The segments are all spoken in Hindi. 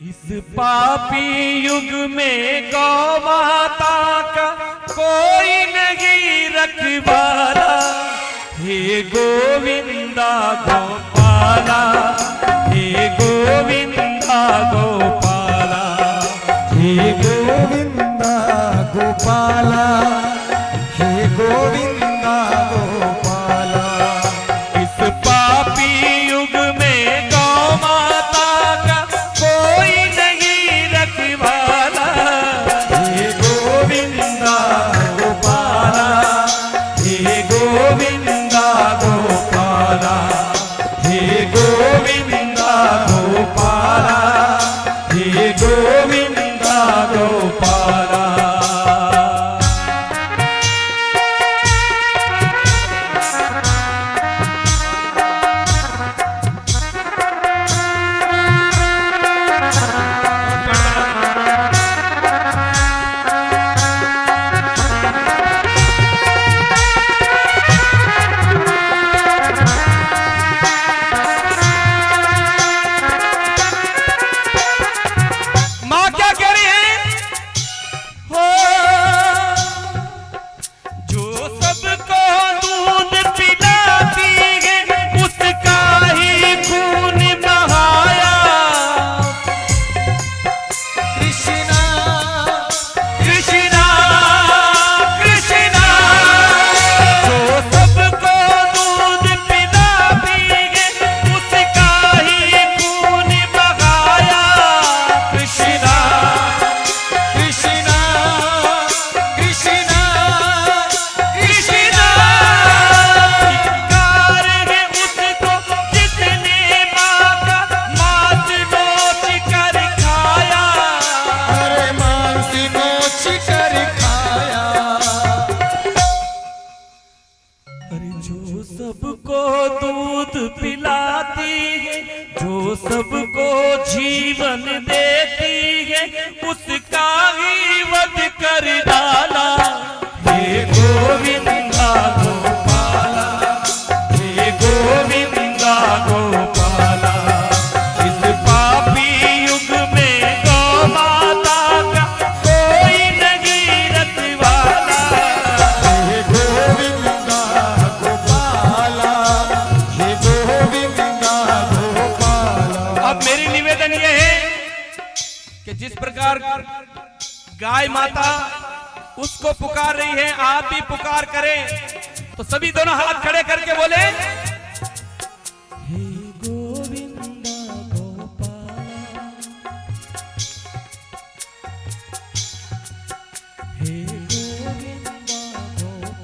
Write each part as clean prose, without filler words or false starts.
इस पापी युग में गौ माता का कोई नहीं रखवाला। हे गोविंदा गोपाला, हे गोविंदा गोपाला, हे गोविंदा गोपाला, हे गोविंदा गोपाला। इस पापी युग में गौ माता का कोई नहीं रखवाला। हे गोविंदा गोपाला, हे गोविंदा गोपाला, हे गोविंदा गोपाला, हे गोविंदा गोपाला। सबको दूध पिलाती है, जो सबको जीवन देती है, उसका ही वध कर डाला। हे गोविंदा गोपाला, हे गोविंदा गोपाला। इस पापी युग में गौ माता का कोई नहीं रखवाला। हे गोविंदा गोपाला, हे गोविंदा गोपाला। अब मेरी निवेदन यह है कि जिस प्रकार गाय माता उसको पुकार रही है, आप भी पुकार करें। तो सभी दोनों हाथ खड़े करके बोले, हे गोविंदा गोपाला, हे गोविंदा गोपाला,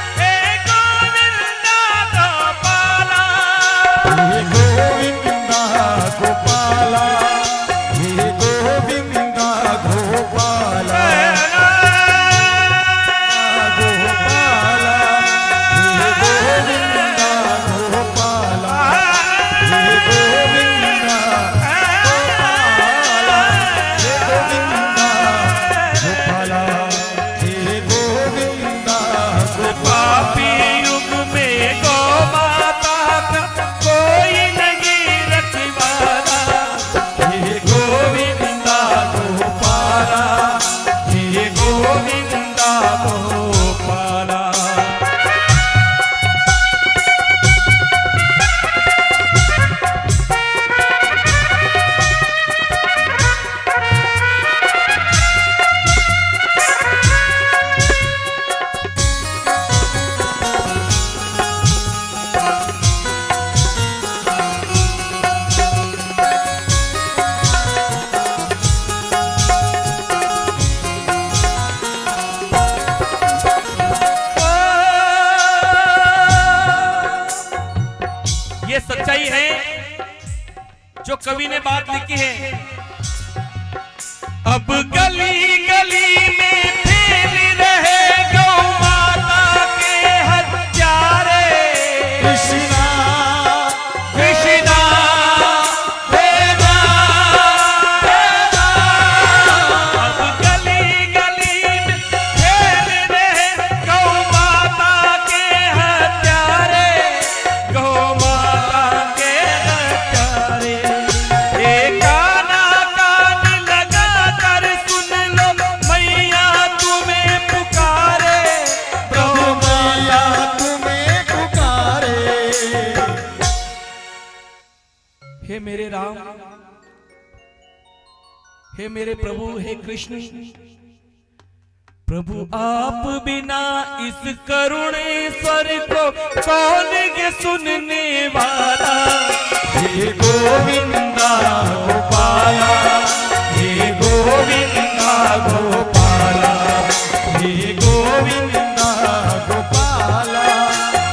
हे गोविंदा गोपाला, हे गोविंदा गोपाला। हे गोविंदा गोपाला, हे गोविंदा गोपाला, गोपाला, हे गोविंदा गोपाला, हे गोविंदा गोपाला, हे गोविंदा गोपाला, हे गोविंदा गोपाला। पापी युग में गौ माता का कोई नहीं रखवाला। हे गोविंदा गोपाला, हे गोविंदा गोपाला। ये सच्चाई है जो कवि ने बात लिखी है। अब गली गली में फिर रहे गौ माता के हत्यारे। कृष्णा कृष्णा वेदा वेदा। अब गली गली में फिर रहे गौ माता राम, हे मेरे प्रभु, हे कृष्ण, प्रभु आप बिना इस करुणेश्वर को कौन ये सुनने वाला। हे गोविंदा गोपाला, हे गोविंदा गोपाला, हे गोविंदा गोपाला,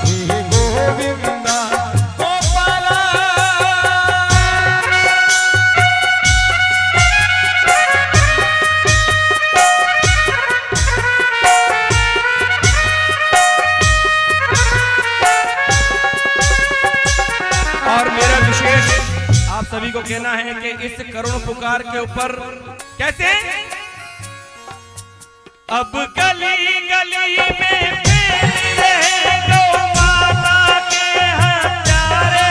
हे गोविंदा गोपाला। और मेरा विशेष आप सभी को कहना है कि इस करुण पुकार के ऊपर कैसे अब गली गली में फैल रहे गौ माता के हजारे।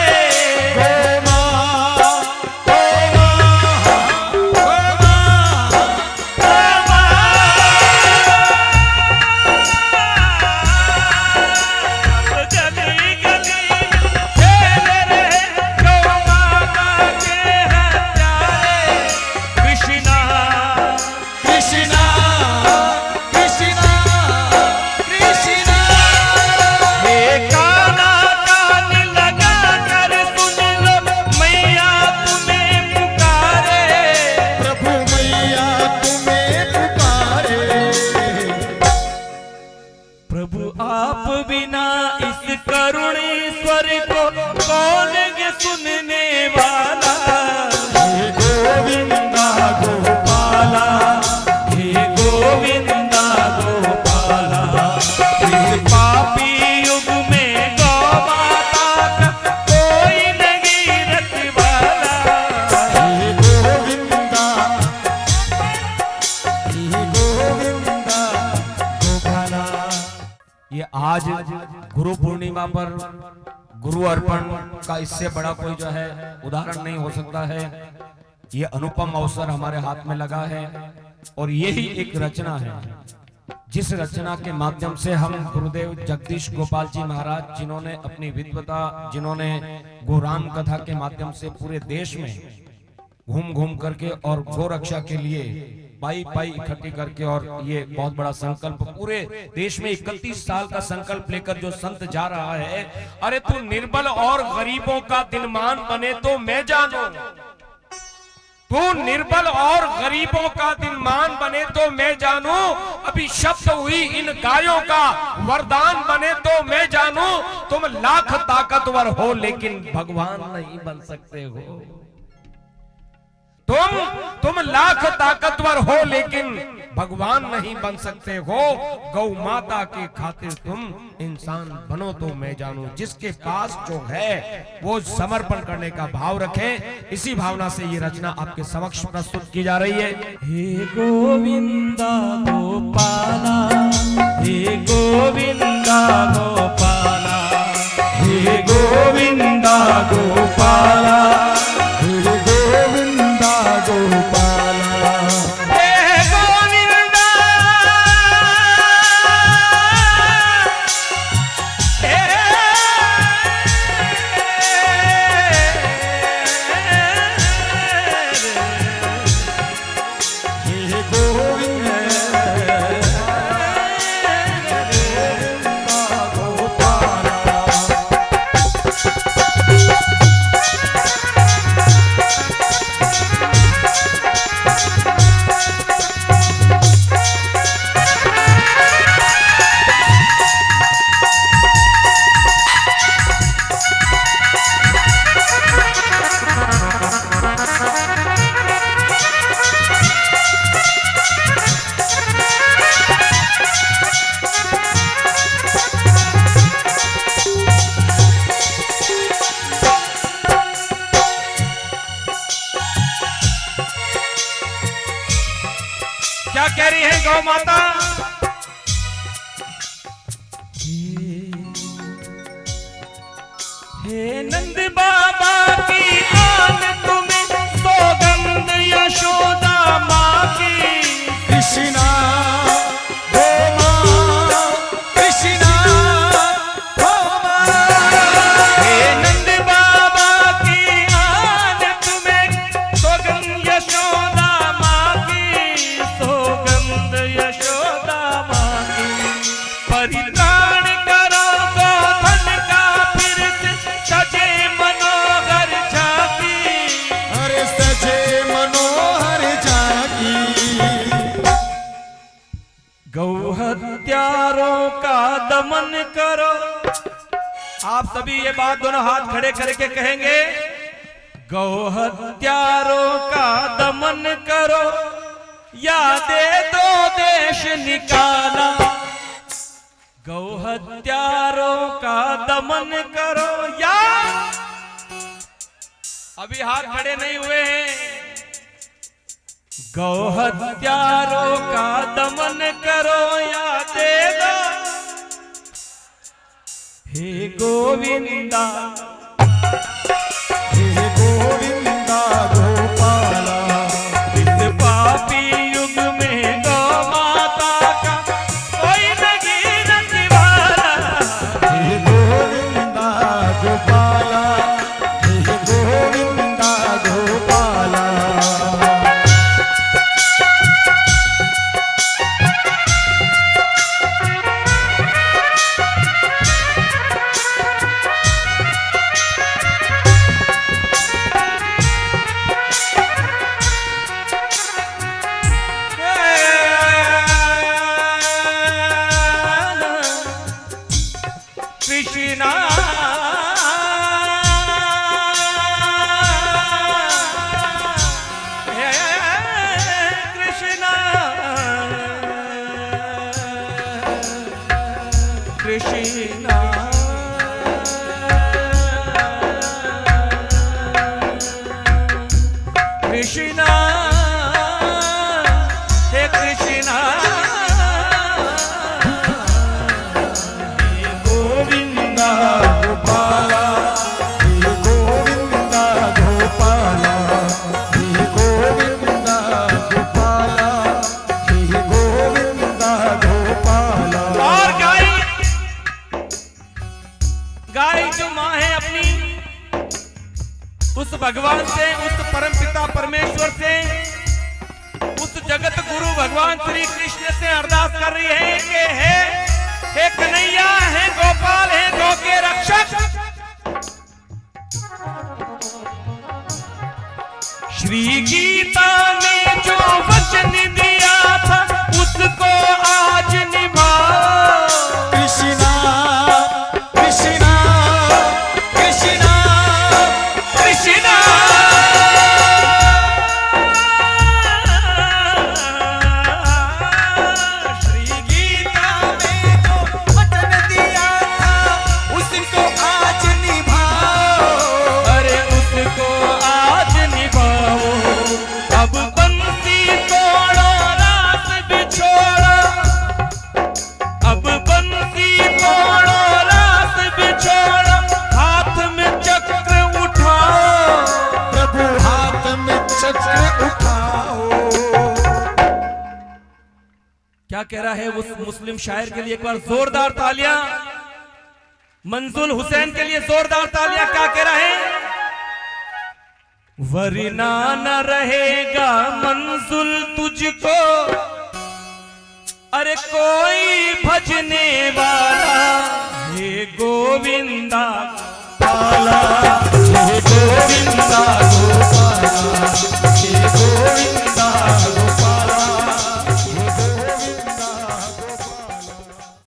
आप बिना इस करुणेश्वर को कौन ये सुनने वाला। हे गोविंदा गोपाला, हे गोविंदा गोपाला, इस पापी युग में गौ माता का कोई नहीं रखवाला। हे गोविंदा, हे गोविंदा गोपाला। ये आज गुरु पूर्णिमा पर गुरु अर्पण का इससे बड़ा कोई जो है उदाहरण नहीं हो सकता है। ये अनुपम अवसर हमारे हाथ में लगा है और यही एक रचना है जिस रचना के माध्यम से हम गुरुदेव जगदीश गोपाल जी महाराज, जिन्होंने अपनी विद्वता, जिन्होंने गोराम कथा के माध्यम से पूरे देश में घूम घूम करके और गौ रक्षा के लिए पाई पाई इकट्ठी करके, और ये बहुत बड़ा संकल्प पूरे देश में 31 साल का संकल्प लेकर जो संत जा रहा है। अरे तू निर्बल और गरीबों का दिलमान बने तो मैं जानू, तू निर्बल और गरीबों का दिलमान बने तो मैं जानू, अभी शब्द हुई इन गायों का वरदान बने तो मैं जानू। तुम लाख ताकतवर हो लेकिन भगवान नहीं बन सकते हो। तुम लाख ताकतवर हो लेकिन भगवान नहीं बन सकते हो। गौ माता के खातिर तुम इंसान बनो तो मैं जानू। जिसके पास जो है वो समर्पण करने का भाव रखे। इसी भावना से ये रचना आपके समक्ष प्रस्तुत की जा रही है। हे गोविंदा गोपाला, हे गोविंदा गोपाला, हे गोविंदा गोपाला, हे गोविंदा गोपाला। हे गोविंदा, हे गोविंदा गोपाला। क्या कह रही है गौ माता? हे नंद बाबा की आन तुम्हें सौगंध यशोदा माँ की। कृष्णा गो माँ, कृष्णा गो माँ। हे नंद बाबा की आन तुम्हें प्रदान करो गोधन का फिर से सजे मनोहर झांकी। अरे सजे मनोहर झांकी। गौ हत्यारों का दमन करो। आप सभी ये बात दोनों हाथ खड़े करके कहेंगे, गौ हत्यारों का दमन करो या दे दो देश निकाला। गौ हत्यारों का दमन करो या, अभी हाथ खड़े नहीं हुए हैं, गौ हत्यारों का दमन करो या दे दो। हे गोविंदा हे गोविंदा गोपाला। इस पापी युग में गौ माता का कोई नहीं रखवाला। हे गोविंदा गोपाला। हे गोविंदा गोपाला। कृष्णा कृष्णा कृष्णा कृष्णा हे कृष्णा। गोविंदा गोपाला। हे गोविंदा गोपाला। हे गोविंदा गोपाला। हे गोविंदा गोपाला। और गाय जो माँ है अपनी, उस भगवान से, उस परम पिता परमेश्वर से, उस जगत गुरु भगवान श्री कृष्ण से अरदास कर रही है कि हे कन्हैया, हे गोपाल, हे गौ के रक्षक। श्री गीता में जो वचन दिया था उसको आज निभाओ। कृष्णा कृष्णा कृष्णा कृष्णा श्री गीता में जो वचन दिया था उसको आज निभाओ। अरे उसको आज निभाओ। अब बंसी तोड़ो, रात बिछोड़ो। अब बंसी तोड़ो, रात बिछोड़ो। हाथ में चक्र उठाओ। प्रभु हाथ में चक्र उठाओ। क्या कह रहा है उस मुस्लिम शायर के लिए? एक बार जोरदार तालियां। मंजूर हुसैन के लिए जोरदार तालियां। क्या कह रहा है? वरना न रहेगा मंजुल तुझको, अरे कोई भजने वाला। हे गोविंदा